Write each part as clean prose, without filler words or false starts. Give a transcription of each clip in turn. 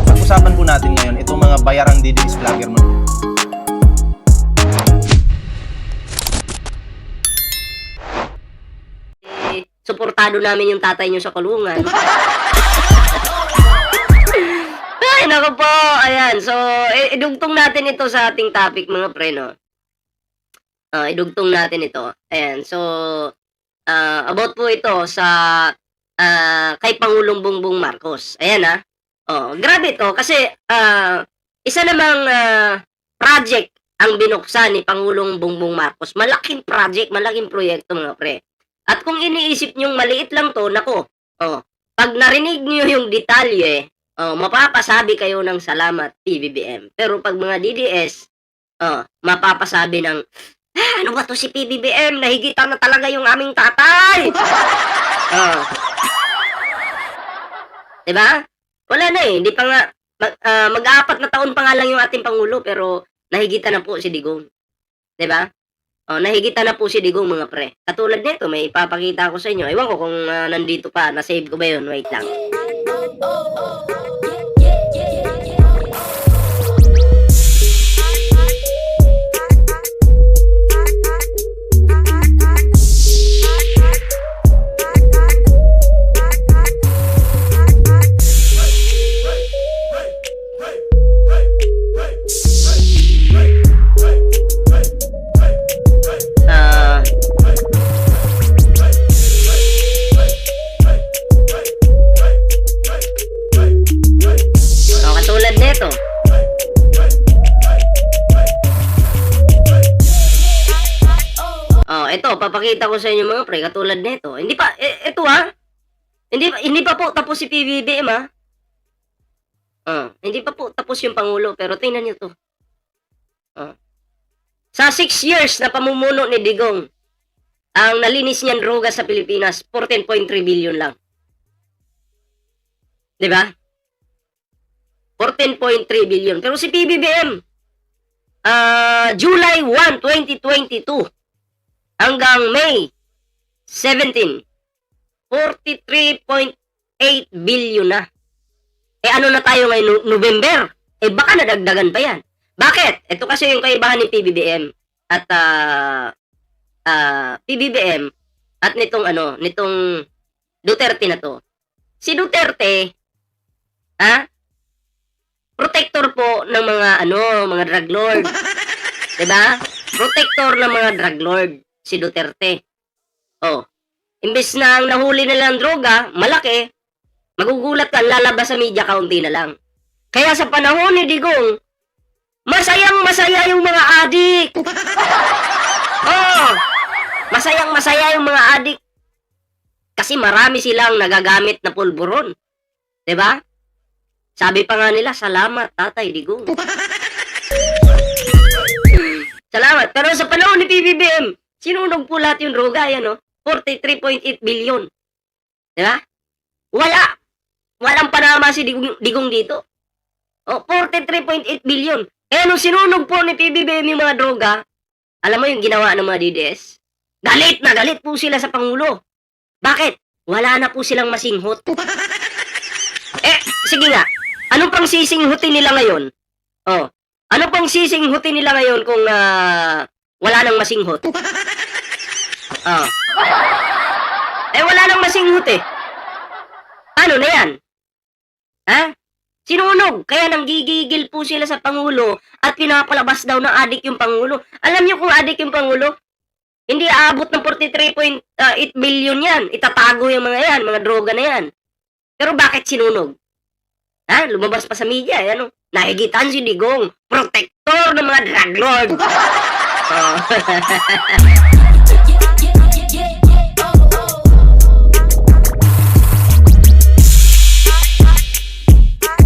Pag-usapan po natin ngayon itong mga bayarang DDS vlogger mo. Suportado namin yung tatay nyo sa kulungan. Ay, naku po. Ayan. So, idugtong natin ito sa ating topic, mga pre, no? Idugtong natin ito. Ayan. So, about po ito sa kay Pangulong Bongbong Marcos. Ayan, ha? Grabe ito. Kasi, isa namang project ang binuksan ni Pangulong Bongbong Marcos. Malaking project, malaking proyekto, mga pre. At kung iniisip nyong maliit lang to, nako, pag narinig nyo yung detalye, mapapasabi kayo ng salamat, PBBM. Pero pag mga DDS, mapapasabi ng, ano ba to si PBBM? Nahigitan na talaga yung aming tatay! Diba? Wala na eh. Hindi pa nga, mag-apat na taon pa nga lang yung ating Pangulo, pero nahigitan na po si Digong. Diba? Nahigitan na po si Digong, mga pre. Katulad nito, may ipapakita ko sa inyo. Ewan ko kung nandito pa. Na-save ko ba yun? Wait lang. Katulad nito. Ito, papakita ko sa inyo, mga pre, katulad nito. Hindi pa, ito ha. Hindi pa po tapos si PBBM ha. Hindi pa po tapos yung Pangulo, pero tingnan niyo to. Sa 6 years na pamumuno ni Digong, ang nalinis niyan droga sa Pilipinas, 14.3 billion lang. Diba? 14.3 billion. Pero si PBBM, July 1, 2022 hanggang May 17, 43.8 billion na. Ano na tayo ngayon, November? Baka nadagdagan pa yan. Bakit? Ito kasi yung kaibahan ni PBBM at PBBM at nitong Duterte na to. Si Duterte, protector po ng mga drug lord. 'Di ba? Protector ng mga drug lord si Duterte. Imbes na ang nahuli nila ng droga, malaki, magugulat ka, lalabas sa media, kaunti na lang. Kaya sa panahon ni Digong, masayang-masaya yung mga adik. Masayang-masaya yung mga adik. Kasi marami silang nagagamit na pulburon. 'Di ba? Sabi pa nga nila, salamat, Tatay Digong. Salamat. Pero sa panahon ni PBBM, sinunog po lahat yung droga, 43.8 billion. Diba? Walang panama si Digong dito. 43.8 billion. Nung sinunog po ni PBBM yung mga droga, alam mo yung ginawa ng mga DDS? Galit na galit po sila sa Pangulo. Bakit? Wala na po silang masinghot. Sige nga. Ano pang sisinghutin nila ngayon? Ano pang sisinghutin nila ngayon kung wala nang masinghot? Wala nang masinghot eh. Paano na yan? Sinunog. Kaya nanggigigil po sila sa Pangulo at pinapalabas daw ng adik yung Pangulo. Alam niyo kung adik yung Pangulo? Hindi aabot ng 43.8 billion yan. Itatago yung mga yan, mga droga na yan. Pero bakit sinunog? Lumabas pa sa media, nahigitan si Digong, protector ng mga drug lord.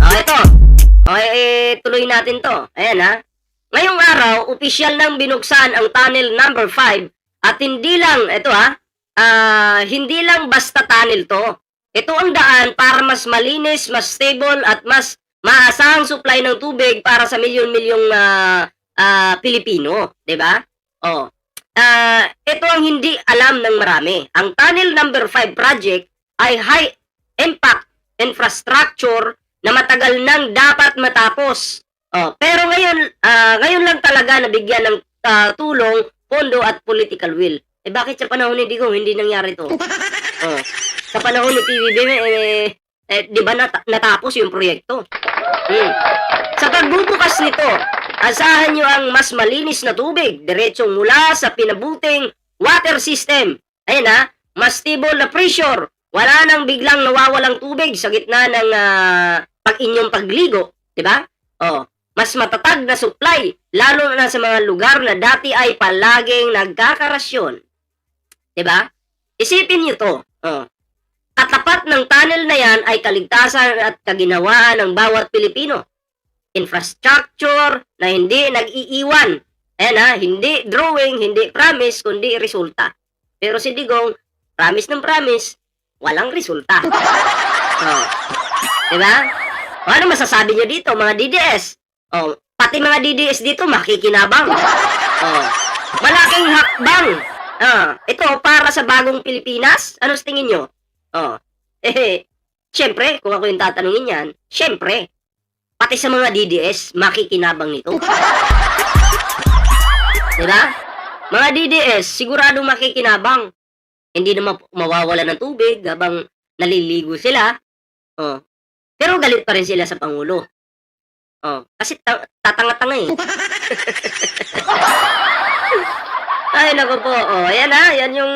Ito. Tuloy natin to. Ayan Ngayong araw, opisyal nang binuksan ang tunnel number 5 at hindi lang, hindi lang basta tunnel to. Ito ang daan para mas malinis, mas stable at mas maasahang supply ng tubig para sa milyon-milyong Pilipino, 'di ba? Ito ang hindi alam ng marami. Ang Tunnel Number 5 project ay high impact infrastructure na matagal nang dapat matapos. Pero ngayon lang talaga nabigyan ng tulong, pondo at political will. Bakit sa panahon ni Digong hindi nangyari to? Sa panahon ni PBBM, di ba natapos yung proyekto? Sa pagbubukas nito, asahan nyo ang mas malinis na tubig, diretsong mula sa pinabuting water system. Ayan mas stable na pressure. Wala nang biglang nawawalang tubig sa gitna ng inyong pagligo. Diba? Mas matatag na supply, lalo na sa mga lugar na dati ay palaging nagkakarasyon. Diba? Isipin nyo to. Katapat ng tunnel na yan ay kaligtasan at kaginawaan ng bawat Pilipino. Infrastructure na hindi nag-iiwan. Ayan hindi drawing, hindi promise, kundi resulta. Pero si Digong, promise ng promise, walang resulta. Diba? Ano masasabi nyo dito, mga DDS? Pati mga DDS dito makikinabang. Malaking hakbang. Ito para sa bagong Pilipinas. Ano sa tingin nyo? Siyempre, kung ako yung tatanungin yan, siyempre, pati sa mga DDS, makikinabang nito. Diba? Mga DDS, siguradong makikinabang. Hindi naman mawawala ng tubig habang naliligo sila. Pero galit pa rin sila sa Pangulo. Kasi tatanga-tanga eh. Ay, naku po. Yan yan yung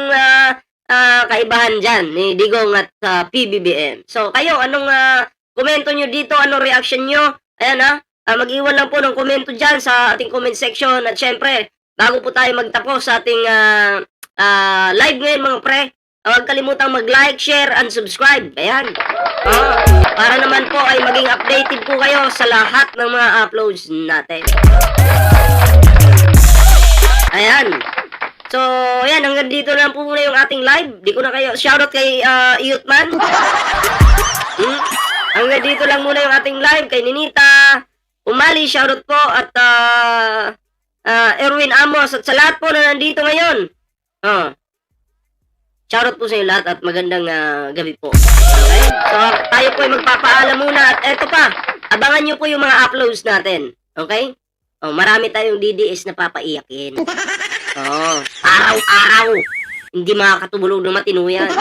kaibahan dyan ni Digong at PBBM. So, kayo, anong komento nyo dito? Anong reaction nyo? Ayan mag-iwan lang po ng komento dyan sa ating comment section. At syempre, bago po tayo magtapos sa ating live ngayon mga pre, huwag kalimutang mag-like, share, and subscribe. Ayan. Para naman po ay maging updated po kayo sa lahat ng mga uploads natin. Ayan. So, ayan, hanggang dito lang po muna yung ating live. Di ko na kayo, shoutout kay Iyutman. Hanggang dito lang muna yung ating live kay Ninita Umali, shoutout po, at Erwin Amos, at sa lahat po na nandito ngayon. Shoutout po sa inyo lahat at magandang gabi po. Okay? So, tayo po ay magpapaalam muna at eto pa, abangan nyo po yung mga uploads natin. Okay? Marami tayong DDS na papaiyakin. Araw-araw. Hindi makakatubulog ng matino yan.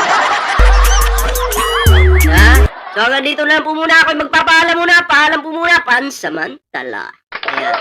So, hanggang dito lang po muna ako magpapaalam muna. Paalam po muna. Pansamantala. Ayan.